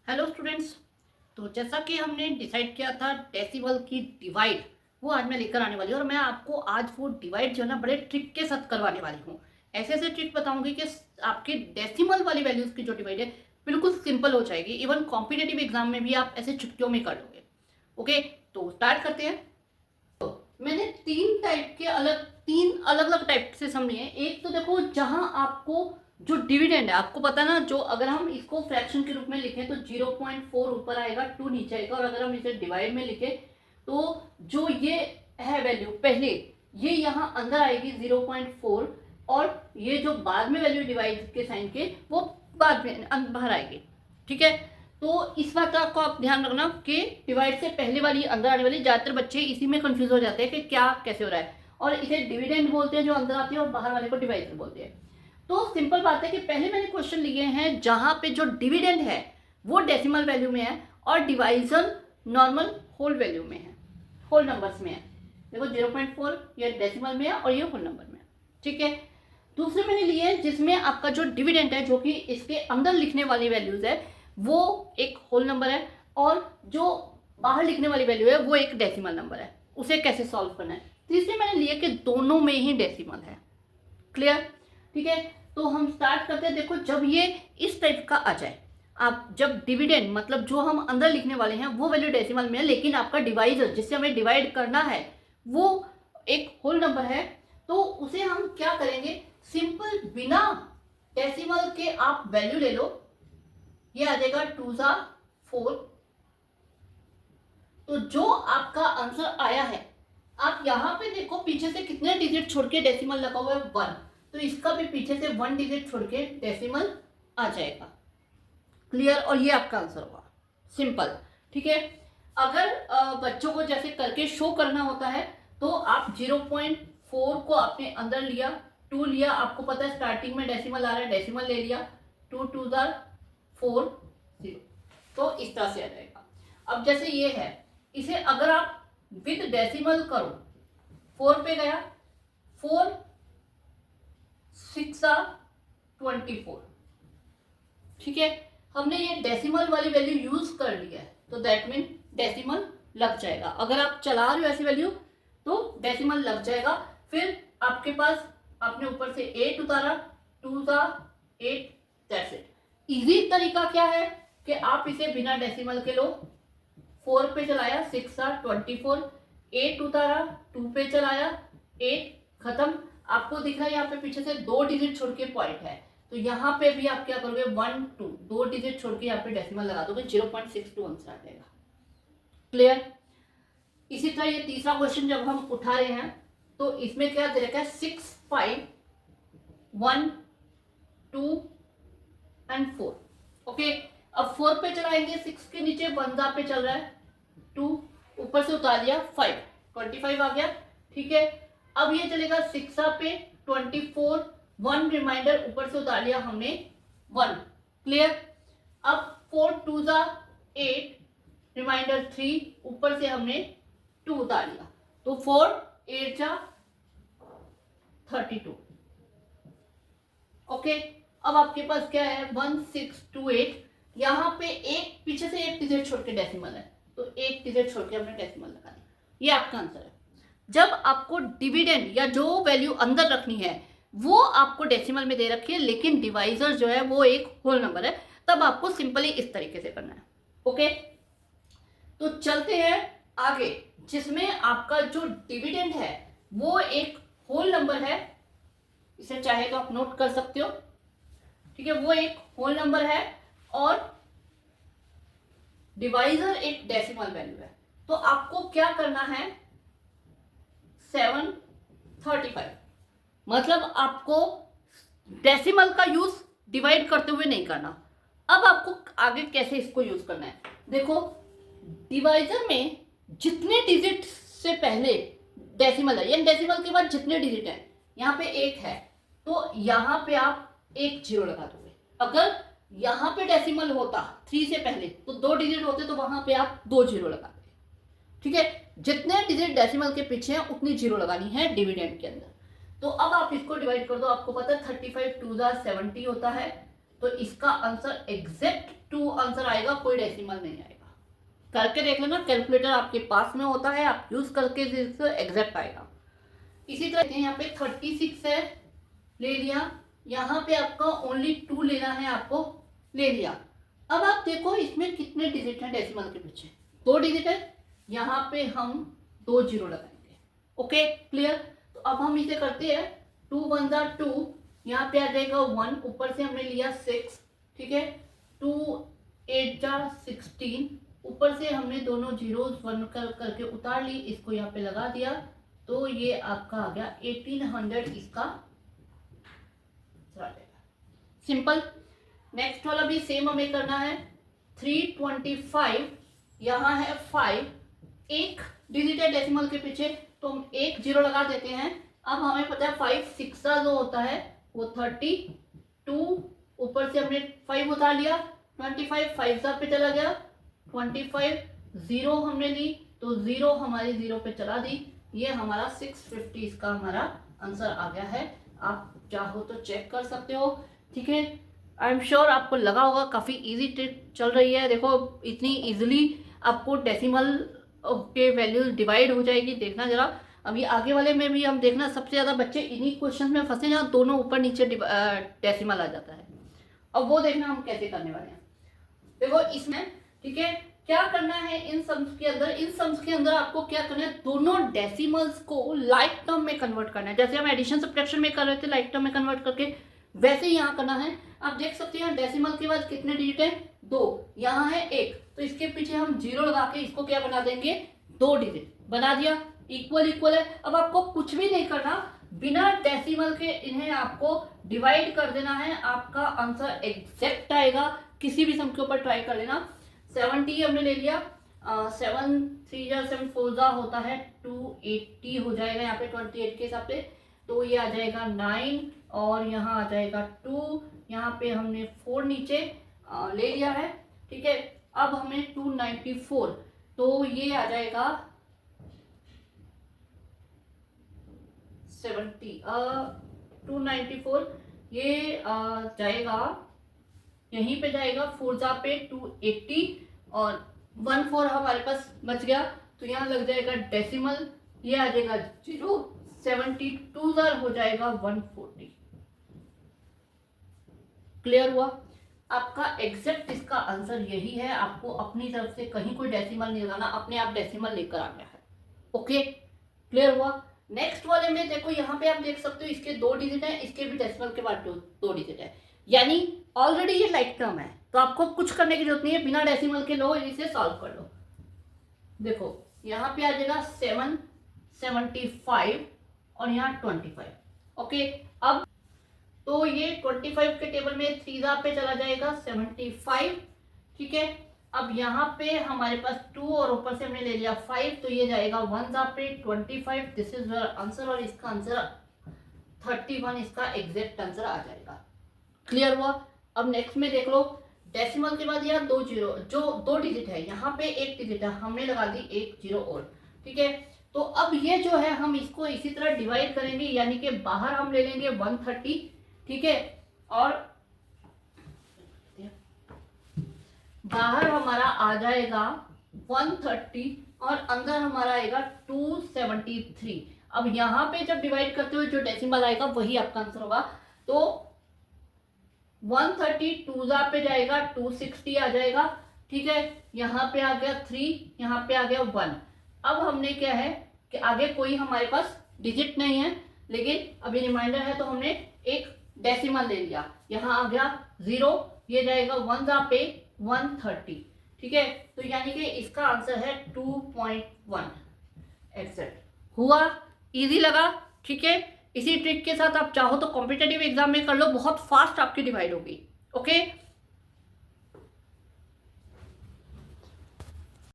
Hello students. तो जैसा कि हमने डिसाइड किया था डेसिमल की डिवाइड, वो आज मैं लेकर आने वाली हूँ और मैं आपको आज वो डिवाइड जो है ना बड़े ट्रिक के साथ करवाने वाली हूँ। ऐसे ऐसे ट्रिक बताऊंगी कि आपकी डेसिमल वाली वैल्यूज़ की जो डिवाइड है बिल्कुल सिंपल हो जाएगी। इवन कॉम्पिटेटिव एग्जाम में भी आप ऐसे चुटकियों में कर लोगे। ओके, तो स्टार्ट करते हैं। मैंने तीन अलग अलग टाइप से सम लिए हैं। एक तो देखो, जहां आपको जो डिविडेंड है आपको पता ना, जो अगर हम इसको फ्रैक्शन के रूप में लिखें तो 0.4 ऊपर आएगा, 2 नीचे आएगा, और अगर हम इसे डिवाइड में लिखें तो जो ये है वैल्यू पहले, ये यहाँ अंदर आएगी 0.4, और ये जो बाद में वैल्यू डिवाइड के साइन के वो बाद में बाहर आएगी। ठीक है, तो इस बात का आप ध्यान रखना कि डिवाइड से पहले वाली अंदर आने वाली, ज्यादातर बच्चे इसी में कंफ्यूज हो जाते हैं कि क्या कैसे हो रहा है, और इसे डिविडेंड बोलते हैं जो अंदर आती है, और बाहर वाले को डिवाइजर बोलते हैं। तो सिंपल बात है कि पहले मैंने क्वेश्चन लिए हैं जहां पे जो डिविडेंड है वो डेसिमल वैल्यू में है और डिवाइजर नॉर्मल होल वैल्यू में है, होल नंबर्स में है। देखो 0.4 ये डेसिमल में है और ये होल नंबर में है। ठीक है, दूसरे मैंने लिए हैं जिसमें आपका जो डिविडेंड है, जो कि इसके अंदर लिखने वाली वैल्यूज है, वो एक होल नंबर है, और जो बाहर लिखने वाली वैल्यू है वो एक डेसिमल नंबर है। उसे कैसे सॉल्व करना है। तीसरे मैंने लिए कि दोनों में ही डेसिमल है। क्लियर? ठीक है, तो हम स्टार्ट करते हैं। देखो, जब ये इस टाइप का आ जाए, आप जब डिविडेंड मतलब जो हम अंदर लिखने वाले हैं वो वैल्यू डेसिमल में है, लेकिन आपका डिवाइजर जिससे हमें डिवाइड करना है वो एक होल नंबर है, तो उसे हम क्या करेंगे, सिंपल बिना डेसिमल के आप वैल्यू ले लो। ये आ जाएगा 2 सा 4। तो जो आपका आंसर आया है, आप यहां पे देखो पीछे से कितने डिजिट छोड़ के डेसिमल लगा हुआ है 1, तो इसका भी पीछे से 1 डिजिट छोड़ के डेसिमल आ जाएगा। क्लियर? और ये आपका आंसर होगा। सिंपल। ठीक है, अगर बच्चों को जैसे करके शो करना होता है तो आप 0.4 को आपने अंदर लिया, 2 लिया, आपको पता है स्टार्टिंग में डेसिमल आ रहा है, डेसिमल ले लिया, 2 2 4 0, तो इस तरह से आ जाएगा। अब जैसे ये है, इसे अगर आप विद डेसिमल करो, 4 पे गया, 4 6 24। ठीक है, हमने ये डेसिमल वाली वैल्यू यूज कर लिया है, तो दैट मीन डेसिमल लग जाएगा। अगर आप चला रहे हो ऐसी वैल्यू तो डेसिमल लग जाएगा। फिर आपके पास आपने ऊपर से 8 उतारा, 2 सा 8, दैट्स इट। इजी तरीका क्या है कि आप इसे बिना डेसिमल के लो, 4 पे चलाया, 6 सा 24, 8 उतारा, 2 पे चलाया, 8, खत्म। आपको दिख रहा है यहाँ पे पीछे से 2 डिजिट छोड़ के पॉइंट है, तो यहाँ पे भी आप क्या करोगे, 1 2 2 डिजिट छोड़ के यहाँ पे डेसिमल लगा दोगे, 0.62 आंसर आ जाएगा। क्लियर? इसी तरह ये तीसरा क्वेश्चन जब हम उठा रहे हैं तो इसमें क्या दे रखा है, 6 5 1 2 एंड 4। ओके, अब 4 पे चलाएंगे, 6 के नीचे 1 पे चल रहा है, 2 ऊपर से उतार दिया, 5 25 आ गया। ठीक है, अब ये चलेगा 6 पे 24, 1 रिमाइंडर ऊपर से उतार लिया हमने, 1। क्लियर? अब 4 2 8, रिमाइंडर 3, ऊपर से हमने 2 उतार लिया, तो 4 8 32। ओके, अब आपके पास क्या है, 1628। यहाँ पे एक पीछे से एक डिजिट छोड़ के डेसिमल है, तो एक डिजिट छोड़ के हमने डेसिमल लगा दिया। ये आपका आंसर है। जब आपको डिविडेंड या जो वैल्यू अंदर रखनी है वो आपको डेसिमल में दे रखी है, लेकिन डिवाइजर जो है वो एक होल नंबर है, तब आपको सिंपली इस तरीके से करना है। ओके, तो चलते हैं आगे, जिसमें आपका जो डिविडेंड है वो एक होल नंबर है। इसे चाहे तो आप नोट कर सकते हो। ठीक है, वो एक होल नंबर है और डिवाइजर एक डेसिमल वैल्यू है। तो आपको क्या करना है, 735, मतलब आपको डेसिमल का यूज डिवाइड करते हुए नहीं करना। अब आपको आगे कैसे इसको यूज करना है, देखो डिवाइजर में जितने डिजिट से पहले डेसिमल है, यानी डेसिमल के बाद जितने डिजिट है, यहाँ पे 1 है तो यहाँ पे आप 1 0 लगा दोगे। अगर यहाँ पे डेसिमल होता 3 से पहले तो 2 डिजिट होते, तो वहां पे आप 2 0 लगा दोगे। ठीक है, जितने डिजिट डेसिमल के पीछे हैं उतनी 0 लगानी है डिविडेंड के अंदर। तो अब आप इसको डिवाइड कर दो, आपको पता है 35 2 70 होता है, तो इसका आंसर एग्जैक्ट 2 आंसर आएगा, कोई डेसिमल नहीं आएगा। करके देख लेना, कैलकुलेटर आपके पास में होता है, आप यूज करके एग्जैक्ट आएगा। इसी तरह यहाँ पे 36 है, ले लिया। यहाँ पे आपका ओनली 2 लेना है आपको, ले लिया। अब आप देखो इसमें कितने डिजिट हैं डेसिमल के पीछे, 2 डिजिट है। यहाँ पे हम 2 जीरो लगाएंगे। Okay clear. तो अब हम इसे करते हैं, 2 1 जा 2, यहाँ पे आ जाएगा 1, ऊपर से हमने लिया 6, ठीक है। 2 8 जा 16, ऊपर से हमने दोनों जीरोस 1 करके उतार ली, इसको यहाँ पे लगा दिया, तो ये आपका आ गया 1800 इसका सिंपल। नेक्स्ट वाला भी सेम हमें करना है, 325, यहाँ है 5, एक डिजिट है डेसिमल के पीछे, तो हम 1 जीरो लगा देते हैं। अब हमें पता है 5 6 जो होता है वो 32, ऊपर से हमने 5 उतार लिया, 25 5 पे चला गया, 25 जीरो हमने ली, तो जीरो हमारी जीरो पे चला दी, ये हमारा 650 इसका हमारा आंसर आ गया है। आप चाहो तो चेक कर सकते हो, ठीक है। आई एम श्योर आपको लगा होगा काफ़ी इजी ट्रिक चल रही है। देखो इतनी इजीली आपको डेसिमल के वैल्यू डिवाइड हो जाएगी, देखना जरा। अभी आगे वाले में भी हम देखना, सबसे ज़्यादा बच्चे इन्हीं क्वेश्चन में फंसे जहाँ दोनों ऊपर नीचे डेसिमल आ जाता है। अब वो देखना हम कैसे करने वाले हैं। देखो इसमें, ठीक है, क्या करना है इन सम्स के अंदर, इन सम्स के अंदर आपको क्या करना है, दोनों डेसिमल्स को लाइक टर्म में कन्वर्ट करना है। जैसे हम एडिशन सब्ट्रैक्शन में कर रहे थे लाइक टर्म में कन्वर्ट करके, वैसे ही यहाँ करना है। आप देख सकते हैं डेसिमल के बाद कितने डिजिट है, 2, यहाँ है 1, तो इसके पीछे हम जीरो लगा के इसको क्या बना देंगे, 2 डिजिट बना दिया, इक्वल इक्वल है। अब आपको कुछ भी नहीं करना, बिना डेसिमल के इन्हें आपको डिवाइड कर देना है, आपका आंसर एग्जैक्ट आएगा। किसी भी सम के ऊपर ट्राई कर लेना। 70 हमने ले लिया, 7 3 जा 7 4 जा होता है 280 हो जाएगा यहाँ पे 28 के हिसाब से, तो ये आ जाएगा 9 और यहाँ आ जाएगा 2, यहाँ पे हमने 4 नीचे ले लिया है, ठीक है। अब हमें 294, तो ये आ जाएगा 70, 294 ये जाएगा, यहीं पे जाएगा 4 जा पे 280 और 1 4 हमारे पास बच गया, तो यहाँ लग जाएगा डेसिमल, ये आ जाएगा 0, 72 जा हो जाएगा 140। क्लियर हुआ। आपका एग्जैक्ट इसका आंसर यही है, आपको अपनी तरफ से कहीं कोई डेसिमल नहीं लगाना, अपने आप डेसिमल लेकर आ गया है। ओके क्लियर हुआ। नेक्स्ट वाले में देखो, यहाँ पे आप देख सकते हो इसके 2 डिजिट है, इसके भी डेसिमल के बाद 2 डिजिट है, यानी ऑलरेडी ये लाइक टर्म है, तो आपको कुछ करने की जरूरत नहीं है, बिना डेसिमल के लो, इसे सॉल्व कर लो। देखो यहाँ पे आ जाएगा 7 75 और यहाँ 25। ओके, अब तो ये 25 के टेबल में 3 जा पे चला जाएगा 75, ठीक है। अब यहाँ पे हमारे पास 2 और ऊपर से हमने ले लिया 5, तो ये जाएगा 1 जा पे 25, दिस इज आंसर, और इसका आंसर 31 इसका एग्जैक्ट आंसर आ जाएगा। क्लियर हुआ। अब नेक्स्ट में देख लो, डेसिमल के बाद यहाँ 2 जीरो, जो 2 डिजिट है, यहाँ पे 1 डिजिट है, हमने लगा दी 1 जीरो और, ठीक है। तो अब ये जो है हम इसको इसी तरह डिवाइड करेंगे, यानी कि बाहर हम ले लेंगे 130, ठीक है, और बाहर हमारा आ जाएगा 130 और अंदर हमारा आएगा 273। अब यहाँ पे जब डिवाइड करते हुए जो डेसिमल आएगा वही आपका आंसर होगा, तो 130 2 जा पे जाएगा 260 आ जाएगा, ठीक है। यहाँ पे आ गया 3, यहाँ पे आ गया 1। अब हमने क्या है कि आगे कोई हमारे पास डिजिट नहीं है, लेकिन अभी रिमाइंडर है, तो हमने एक डेसिमल ले लिया, यहाँ आ गया 0, ये जाएगा 1 जा पे 130, ठीक है। तो यानी कि इसका आंसर है 2.1 एग्जैक्ट हुआ। इजी लगा, ठीक है। इसी ट्रिक के साथ आप चाहो तो कॉम्पिटेटिव एग्जाम में कर लो, बहुत फास्ट आपकी डिवाइड होगी। ओके